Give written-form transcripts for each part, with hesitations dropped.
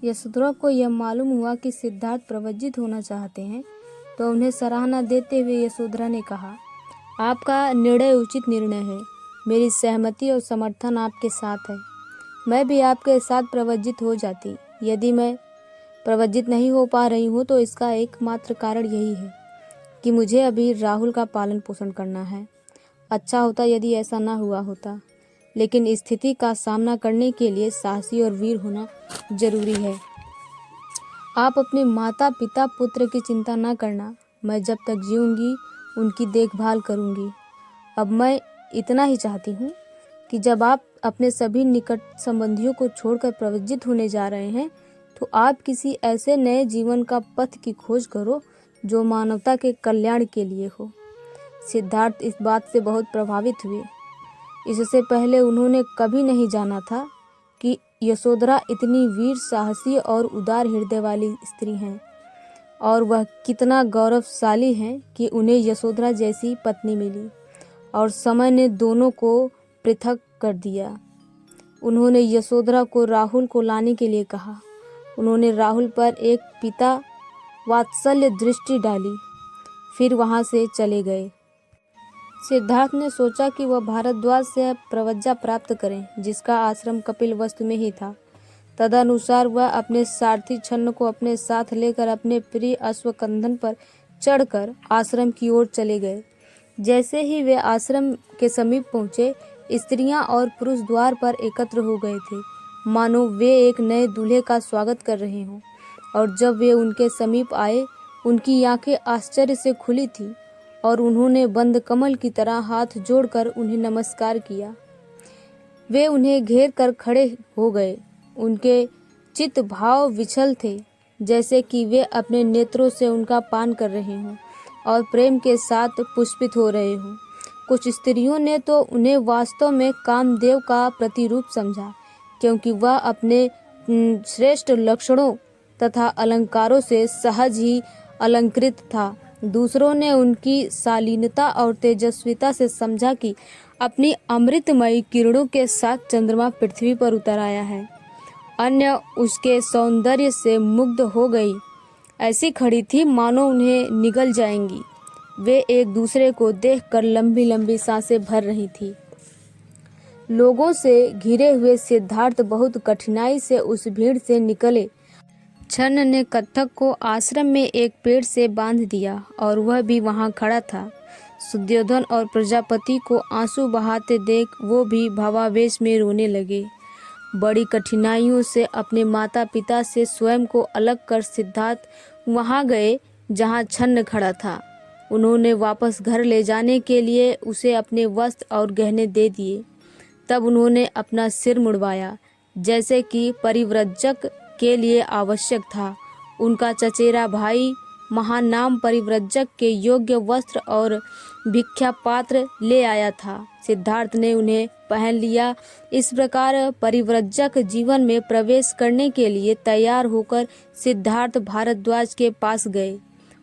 यशोधरा को यह मालूम हुआ कि सिद्धार्थ प्रवज्जित होना चाहते हैं, तो उन्हें सराहना देते हुए यशोधरा ने कहा, आपका निर्णय उचित निर्णय है। मेरी सहमति और समर्थन आपके साथ है। मैं भी आपके साथ प्रवज्जित हो जाती। यदि मैं प्रवज्जित नहीं हो पा रही हूँ तो इसका एकमात्र कारण यही है कि मुझे अभी राहुल का पालन पोषण करना है। अच्छा होता यदि ऐसा ना हुआ होता, लेकिन स्थिति का सामना करने के लिए साहसी और वीर होना जरूरी है। आप अपने माता पिता पुत्र की चिंता ना करना। मैं जब तक जीऊंगी उनकी देखभाल करूंगी। अब मैं इतना ही चाहती हूँ कि जब आप अपने सभी निकट संबंधियों को छोड़कर प्रवज्जित होने जा रहे हैं, तो आप किसी ऐसे नए जीवन का पथ की खोज करो जो मानवता के कल्याण के लिए हो। सिद्धार्थ इस बात से बहुत प्रभावित हुए। इससे पहले उन्होंने कभी नहीं जाना था कि यशोधरा इतनी वीर, साहसी और उदार हृदय वाली स्त्री हैं, और वह कितना गौरवशाली हैं कि उन्हें यशोधरा जैसी पत्नी मिली। और समय ने दोनों को पृथक कर दिया। उन्होंने यशोधरा को राहुल को लाने के लिए कहा। उन्होंने राहुल पर एक पिता वात्सल्य दृष्टि डाली, फिर वहां से चले गए। सिद्धार्थ ने सोचा कि वह भारद्वाज से प्रवज्जा प्राप्त करें, जिसका आश्रम कपिलवस्तु में ही था। तदनुसार वह अपने सारथी छन्न को अपने साथ लेकर अपने प्रिय अश्वकंधन पर चढ़कर आश्रम की ओर चले गए। जैसे ही वे आश्रम के समीप पहुंचे, स्त्रियां और पुरुष द्वार पर एकत्र हो गए थे, मानो वे एक नए दूल्हे का स्वागत कर रहे हों। और जब वे उनके समीप आए, उनकी आंखें आश्चर्य से खुली थीं और उन्होंने बंद कमल की तरह हाथ जोड़कर उन्हें नमस्कार किया। वे उन्हें घेर कर खड़े हो गए। उनके चित्त भाव विचल थे, जैसे कि वे अपने नेत्रों से उनका पान कर रहे हों और प्रेम के साथ पुष्पित हो रहे हों। कुछ स्त्रियों ने तो उन्हें वास्तव में कामदेव का प्रतिरूप समझा, क्योंकि वह अपने श्रेष्ठ लक्षणों तथा अलंकारों से सहज ही अलंकृत था। दूसरों ने उनकी शालीनता और तेजस्विता से समझा कि अपनी अमृतमयी किरणों के साथ चंद्रमा पृथ्वी पर उतर आया है। अन्य उसके सौंदर्य से मुग्ध हो गई, ऐसी खड़ी थी मानो उन्हें निगल जाएंगी। वे एक दूसरे को देखकर लंबी लंबी सांसें भर रही थी। लोगों से घिरे हुए सिद्धार्थ बहुत कठिनाई से उस भीड़ से निकले। छन्न ने कत्थक को आश्रम में एक पेड़ से बांध दिया और वह भी वहां खड़ा था। सुद्योधन और प्रजापति को आंसू बहाते देख वो भी भावावेश में रोने लगे। बड़ी कठिनाइयों से अपने माता पिता से स्वयं को अलग कर सिद्धार्थ वहां गए जहां छन्न खड़ा था। उन्होंने वापस घर ले जाने के लिए उसे अपने वस्त्र और गहने दे दिए। तब उन्होंने अपना सिर मुड़वाया, जैसे कि परिव्रजक के लिए आवश्यक था। उनका चचेरा भाई महानाम परिव्रजक के योग्य वस्त्र और भिक्षा पात्र ले आया था। सिद्धार्थ ने उन्हें पहन लिया। इस प्रकार परिव्रजक जीवन में प्रवेश करने के लिए तैयार होकर सिद्धार्थ भारद्वाज के पास गए।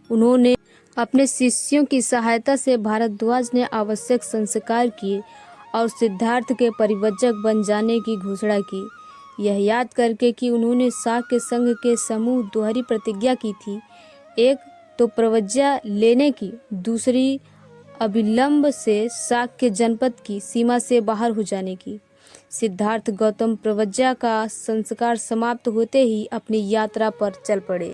उन्होंने अपने शिष्यों की सहायता से भारद्वाज ने आवश्यक संस्कार किए और सिद्धार्थ के परिव्रजक बन जाने की घोषणा की, यह याद करके कि उन्होंने शाक्य संघ के समूह दोहरी प्रतिज्ञा की थी, एक तो प्रवज्जा लेने की, दूसरी अविलंब से शाक्य जनपद की सीमा से बाहर हो जाने की। सिद्धार्थ गौतम प्रवज्जा का संस्कार समाप्त होते ही अपनी यात्रा पर चल पड़े।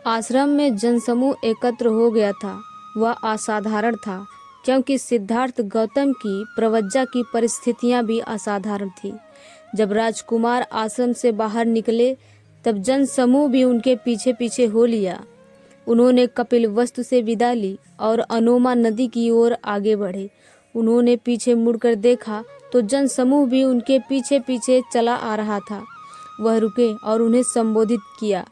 आश्रम में जनसमूह एकत्र हो गया था। वह असाधारण था, क्योंकि सिद्धार्थ गौतम की प्रवज्जा की परिस्थितियां भी असाधारण थी। जब राजकुमार आश्रम से बाहर निकले, तब जनसमूह भी उनके पीछे पीछे हो लिया। उन्होंने कपिलवस्तु से विदा ली और अनोमा नदी की ओर आगे बढ़े। उन्होंने पीछे मुड़कर देखा तो जनसमूह भी उनके पीछे पीछे चला आ रहा था। वह रुके और उन्हें संबोधित किया,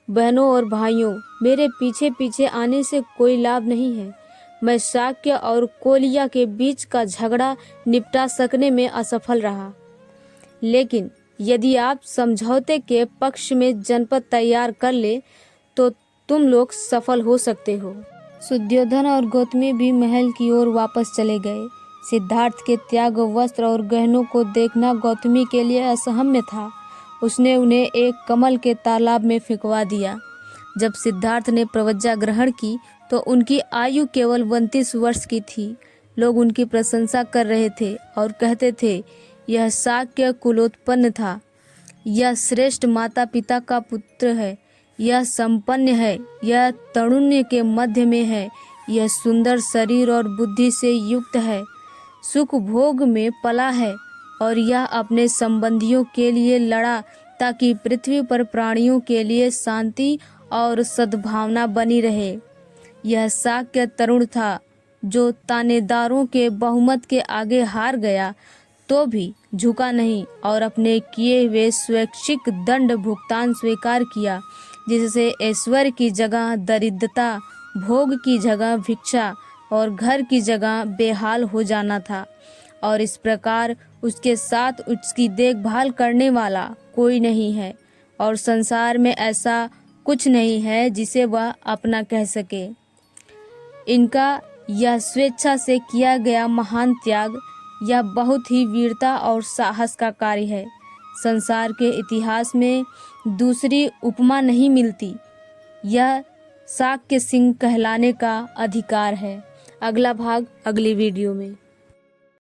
बहनों और भाइयों, मेरे पीछे पीछे आने से कोई लाभ नहीं है। मैं शाक्य और कोलिया के बीच का झगड़ा निपटा सकने में असफल रहा, लेकिन यदि आप समझौते के पक्ष में जनपद तैयार कर ले तो तुम लोग सफल हो सकते हो। सुद्योधन और गौतमी भी महल की ओर वापस चले गए। सिद्धार्थ के त्याग वस्त्र और गहनों को देखना गौतमी के लिए असहम्य था। उसने उन्हें एक कमल के तालाब में फेंकवा दिया। जब सिद्धार्थ ने प्रवज्जा ग्रहण की तो उनकी आयु केवल 29 वर्ष की थी। लोग उनकी प्रशंसा कर रहे थे और कहते थे, यह शाक्य कुलोत्पन्न था, यह श्रेष्ठ माता पिता का पुत्र है, यह संपन्न है, यह तरुण्य के मध्य में है, यह सुंदर शरीर और बुद्धि से युक्त है, सुख भोग में पला है और यह अपने संबंधियों के लिए लड़ा ताकि पृथ्वी पर प्राणियों के लिए शांति और सद्भावना बनी रहे। यह शाक्य तरुण था जो तानेदारों के बहुमत के आगे हार गया तो भी झुका नहीं और अपने किए हुए स्वैच्छिक दंड भुगतान स्वीकार किया, जिससे ऐश्वर्य की जगह दरिद्रता, भोग की जगह भिक्षा और घर की जगह बेहाल हो जाना था। और इस प्रकार उसके साथ उसकी देखभाल करने वाला कोई नहीं है और संसार में ऐसा कुछ नहीं है जिसे वह अपना कह सके। इनका यह स्वेच्छा से किया गया महान त्याग, यह बहुत ही वीरता और साहस का कार्य है। संसार के इतिहास में दूसरी उपमा नहीं मिलती। यह शाक्य सिंह कहलाने का अधिकार है। अगला भाग अगली वीडियो में।